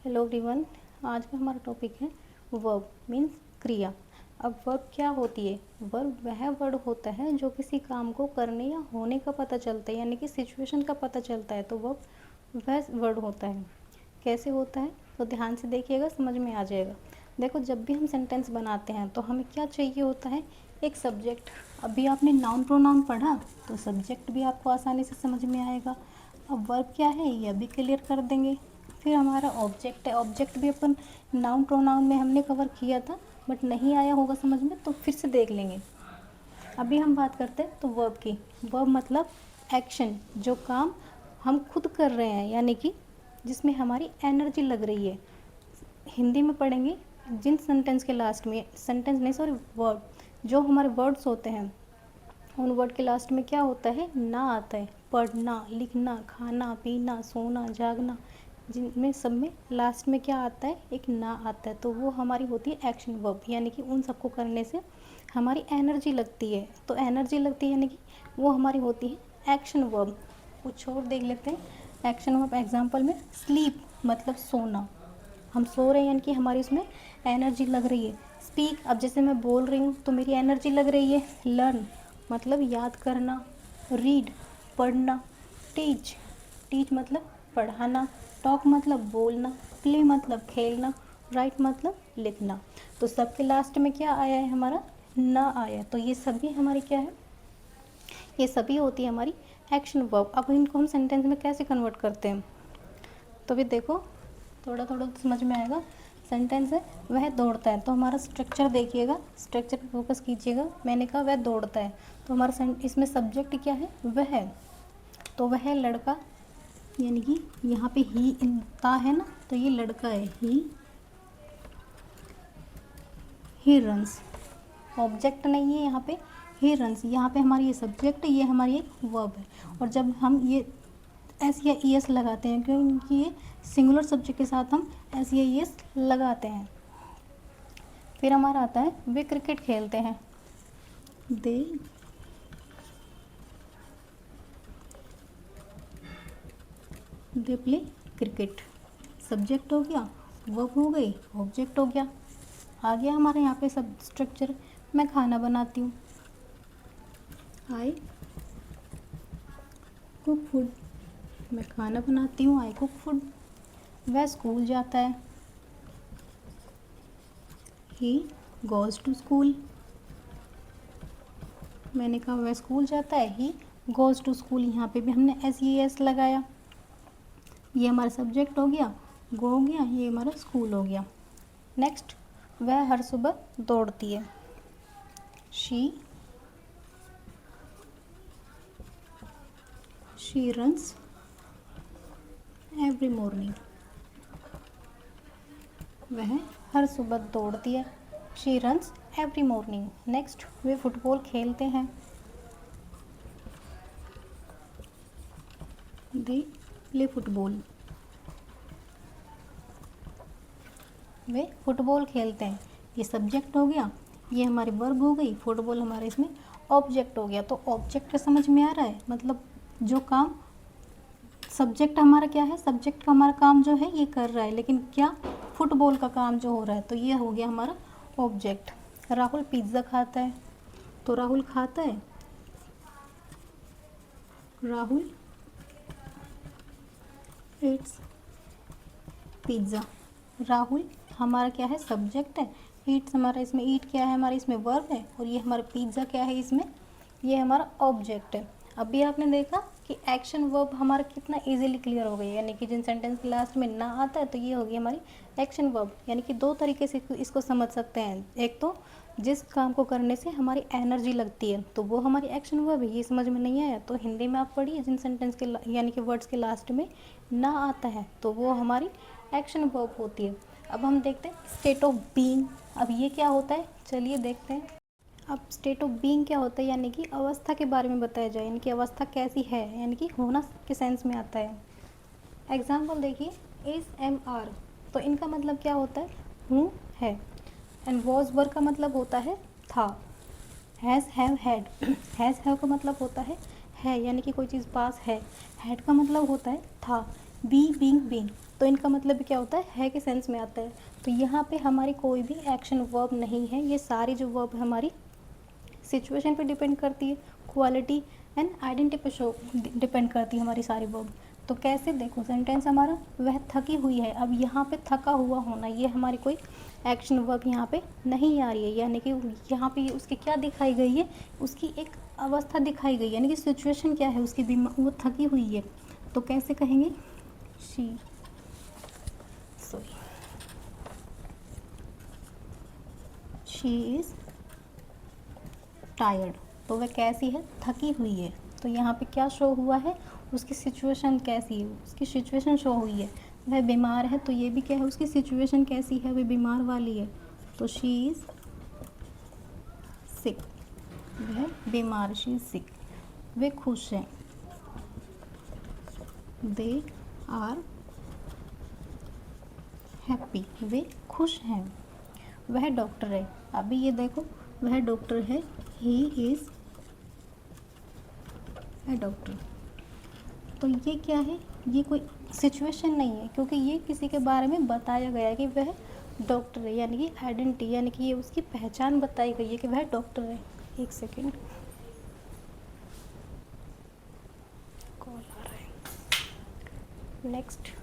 Hello everyone. आज का हमारा टॉपिक है वर्ब मीन्स क्रिया। अब वर्ब क्या होती है? वर्ब वह वर्ड होता है जो किसी काम को करने या होने का पता चलता है, यानी कि सिचुएशन का पता चलता है, तो वर्ब वह वर्ड होता है। कैसे होता है तो ध्यान से देखिएगा, समझ में आ जाएगा। देखो, जब भी हम सेंटेंस बनाते हैं तो हमें क्या चाहिए होता है? एक सब्जेक्ट। अभी आपने नाउन प्रोनाउन पढ़ा तो सब्जेक्ट भी आपको आसानी से समझ में आएगा। अब वर्ब क्या है यह भी क्लियर कर देंगे। फिर हमारा ऑब्जेक्ट है। ऑब्जेक्ट भी अपन नाउन प्रोनाउन में हमने कवर किया था, बट नहीं आया होगा समझ में तो फिर से देख लेंगे। अभी हम बात करते हैं तो वर्ब की। वर्ब मतलब एक्शन, जो काम हम खुद कर रहे हैं, यानी कि जिसमें हमारी एनर्जी लग रही है। हिंदी में पढ़ेंगे जिन सेंटेंस के लास्ट में, सेंटेंस नहीं सॉरी वर्ड, जो हमारे वर्ड्स होते हैं उन वर्ड के लास्ट में क्या होता है? ना आता है। पढ़ना, लिखना, खाना पीना, सोना, जागना, जिनमें सब में लास्ट में क्या आता है? एक ना आता है। तो वो हमारी होती है एक्शन वर्ब, यानी कि उन सबको करने से हमारी एनर्जी लगती है। तो एनर्जी लगती है यानी कि वो हमारी होती है एक्शन वर्ब। कुछ और देख लेते हैं एक्शन वर्ब एग्जाम्पल में। स्लीप मतलब सोना, हम सो रहे हैं यानी कि हमारी उसमें एनर्जी लग रही है। स्पीक, अब जैसे मैं बोल रही हूँ तो मेरी एनर्जी लग रही है। लर्न मतलब याद करना। रीड पढ़ना। टीच, टीच मतलब पढ़ाना। टॉक मतलब बोलना। प्ले मतलब खेलना। राइट मतलब लिखना। तो सबके लास्ट में क्या आया है? हमारा ना आया। तो ये सभी हमारी क्या है? ये सभी होती है हमारी एक्शन वर्ब। अब इनको हम सेंटेंस में कैसे कन्वर्ट करते हैं तो भी देखो, थोड़ा थोड़ा तो समझ में आएगा। सेंटेंस है वह दौड़ता है, तो हमारा स्ट्रक्चर देखिएगा, स्ट्रक्चर पे फोकस कीजिएगा। मैंने कहा वह दौड़ता है, तो हमारा इसमें सब्जेक्ट क्या है? वह है। तो वह लड़का, यानी कि यहाँ पे ही ता है ना, तो ये लड़का है। ही रन्स, ऑब्जेक्ट नहीं है यहाँ पे। ही रन्स, यहाँ पे हमारी ये सब्जेक्ट है, ये हमारी एक वर्ब है। और जब हम ये एस या ई एस लगाते हैं, क्योंकि ये सिंगुलर सब्जेक्ट के साथ हम एस या ई एस लगाते हैं। फिर हमारा आता है वे क्रिकेट खेलते हैं। They play cricket. सब्जेक्ट हो गया, वर्ब हो गई, ऑब्जेक्ट हो गया। आ गया हमारे यहाँ पे सब स्ट्रक्चर। मैं खाना बनाती हूँ, आई कुक फूड। मैं खाना बनाती हूँ, आई कुक फूड। वह स्कूल जाता है, ही गोज़ टू स्कूल। मैंने कहा वह स्कूल जाता है, ही गोज़ टू स्कूल। यहाँ पे भी हमने एस ई एस लगाया। ये हमारा सब्जेक्ट हो गया, गो हो गया, ये हमारा स्कूल हो गया। नेक्स्ट, वह हर सुबह दौड़ती है। She runs every morning. वह हर सुबह दौड़ती है। She runs every morning. Next, way football खेलते हैं। They play football. Way football खेलते हैं। ये सब्जेक्ट हो गया, ये हमारी वर्ब हो गई। फुटबॉल हमारे इसमें ऑब्जेक्ट हो गया। तो ऑब्जेक्ट समझ में आ रहा है, मतलब जो काम सब्जेक्ट हमारा क्या है? सब्जेक्ट का हमारा काम जो है ये कर रहा है, लेकिन क्या फुटबॉल का काम जो हो रहा है, तो ये हो गया हमारा ऑब्जेक्ट। राहुल पिज़्ज़ा खाता है, तो राहुल खाता है। Rahul Yeats pizza. राहुल हमारा क्या है? सब्जेक्ट है। ईट्स हमारा इसमें, ईट क्या है? हमारा इसमें वर्ब है। और ये हमारा पिज़्ज़ा क्या है? इसमें ये हमारा ऑब्जेक्ट है। अभी आपने देखा कि एक्शन वर्ब हमारा कितना इजीली क्लियर हो गई, यानी कि जिन सेंटेंस के लास्ट में ना आता है तो ये होगी हमारी एक्शन वर्ब। यानी कि दो तरीके से इसको समझ सकते हैं। एक तो जिस काम को करने से हमारी एनर्जी लगती है, तो वो हमारी एक्शन वर्ब है। ये समझ में नहीं आया तो हिंदी में आप पढ़िए, जिन सेंटेंस के यानी कि वर्ड्स के लास्ट में ना आता है तो वो हमारी एक्शन वर्ब होती है। अब हम देखते हैं स्टेट ऑफ बीइंग। अब ये क्या होता है, चलिए देखते हैं। अब स्टेट ऑफ बीइंग क्या होता है, यानी कि अवस्था के बारे में बताया जाए, यानी कि अवस्था कैसी है, यानी कि होना के सेंस में आता है। एग्जाम्पल देखिए, एस एम आर, तो इनका मतलब क्या होता है? हूँ, है। एंड वॉज वर का मतलब होता है था। Has have had, has have का मतलब होता है यानी कि कोई चीज़ पास है। हैड का मतलब होता है था। बी बीइंग बीन, तो इनका मतलब क्या होता है के सेंस में आता है। तो यहाँ पे हमारी कोई भी एक्शन वर्ब नहीं है, ये सारी जो वर्ब हमारी सिचुएशन पे डिपेंड करती है, क्वालिटी एंड आइडेंटिटी पे शो डिपेंड करती है हमारी सारी वर्ब। तो कैसे, देखो सेंटेंस हमारा वह थकी हुई है, अब यहाँ पे थका हुआ होना, ये हमारी कोई एक्शन वर्ब यहाँ पे नहीं आ रही है, यानी कि यहाँ पे उसकी क्या दिखाई गई है, उसकी एक अवस्था दिखाई गई है, यानी कि सिचुएशन क्या है उसकी, वो थकी हुई है। तो कैसे कहेंगे, शी इज़ टायर्ड। तो वह कैसी है, थकी हुई है। तो यहाँ पे क्या शो हुआ है, उसकी सिचुएशन कैसी है, उसकी सिचुएशन शो हुई है। वह बीमार है, तो ये भी क्या है, उसकी सिचुएशन कैसी है, वह बीमार वाली है। तो शी इज़ सिक, वह बीमार, शी इज़ सिक। वे खुश हैं, दे आर हैप्पी, वे खुश हैं। वह डॉक्टर है, अभी ये देखो वह डॉक्टर है, ही इज़ ए डॉक्टर। तो ये क्या है, ये कोई सिचुएशन नहीं है, क्योंकि ये किसी के बारे में बताया गया है कि वह डॉक्टर है, यानी कि आइडेंटिटी, यानी कि ये उसकी पहचान बताई गई है कि वह डॉक्टर है। एक सेकेंड, कॉल आ रहा है। नेक्स्ट,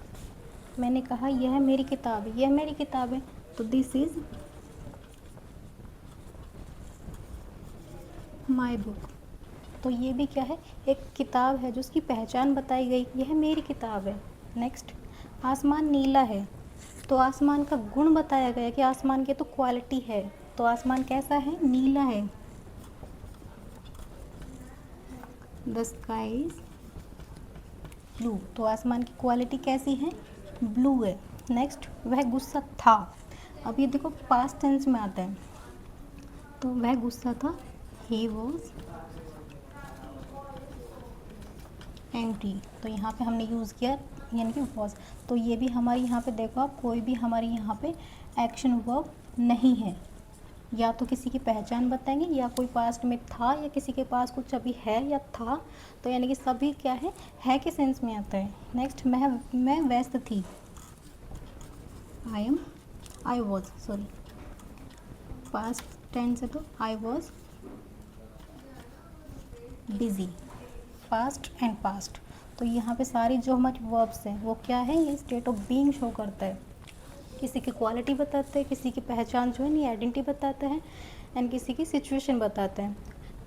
मैंने कहा यह मेरी किताब है, यह मेरी किताब है, तो दिस इज़ माई बुक। तो ये भी क्या है, एक किताब है जो उसकी पहचान बताई गई, यह मेरी किताब है। नेक्स्ट, आसमान नीला है, तो आसमान का गुण बताया गया कि आसमान की तो क्वालिटी है, तो आसमान कैसा है, नीला है। द स्काई इज ब्लू, तो आसमान की क्वालिटी कैसी है, ब्लू है। नेक्स्ट, वह गुस्सा था, अब ये देखो पास्ट टेंस में आता है, तो वह गुस्सा था, ही वॉज एंग्री। तो यहाँ पे हमने यूज़ किया यानी कि वॉज। तो ये भी हमारी यहाँ पे देखो आप, कोई भी हमारी यहाँ पे एक्शन वर्ब नहीं है, या तो किसी की पहचान बताएंगे, या कोई पास्ट में था, या किसी के पास कुछ अभी है या था। तो यानी कि सभी क्या है के सेंस में आता है। नेक्स्ट, मैं व्यस्त थी, I was, sorry past tense है तो I was busy, past and past. तो यहाँ पे सारी जो हमारी वर्ब्स हैं वो क्या है, ये स्टेट ऑफ बीइंग शो करता है, किसी की क्वालिटी बताते हैं, किसी की पहचान जो है नहीं आइडेंटिटी बताता है, एंड किसी की सिचुएशन बताते हैं।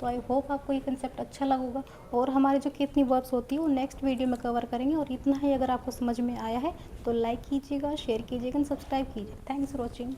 तो आई होप आपको ये कंसेप्ट अच्छा लगा होगा, और हमारे जो कितनी वर्ब्स होती है वो नेक्स्ट वीडियो में कवर करेंगे। और इतना ही अगर आपको समझ में आया है तो लाइक कीजिएगा, शेयर कीजिएगा, सब्सक्राइब कीजिए। Thanks for watching.